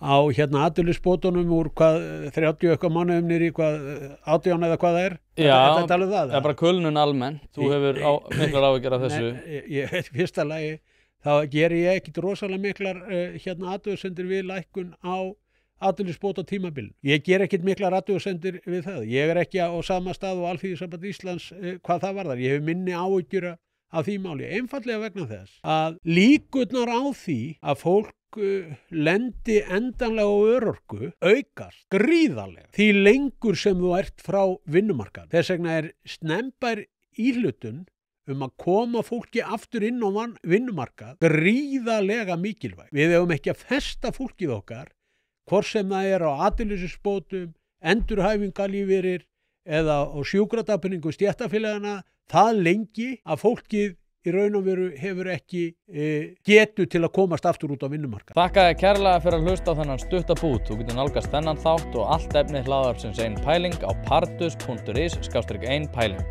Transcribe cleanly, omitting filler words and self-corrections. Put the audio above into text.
hérna atvinnuleysisbótunum úr hvað 30 eitthvað mánuðum niður í hvað 18 eða hvað það er? Já, Þetta tala um það? er bara kulnun almennt. Þú hefur miklar áhyggjur af þessu. Ég veit fyrsta lagi, þá geri ég ekkit rosalega miklar hérna athugasemdir við lækkun á atvinnuleysisbóta tímabil. Ég ger ekkit miklar athugasemdir við það. Ég er ekki á sama stað og Alþýðusamband Íslands hvað það varðar. Ég hef minni áhyggjur af því máli, einfallega vegna þess að líkurnar á því að fólk lendi endanlega á örorku aukast gríðarlega því lengur sem þú ert frá vinnumarkað. Þess vegna er snembær íhlutun að koma fólki aftur inn á vinnumarkað gríðarlega mikilvæg. Við eigum ekki að festa fólkið okkar, hvort sem það er á atvinnuleysisbótum, endurhæfingarlífeyrir eða á sjúkradagpeningum stéttarfélagana, það lengi að fólkið í raun og veru hefur ekki getu til að komast aftur út á vinnumarkað. Þakka þér kærlega fyrir að hlusta á þennan stutta bút. Þú getur nálgast þennan þátt og allt efni hlaðvarpsins Ein pæling á pardus.is/ein pæling.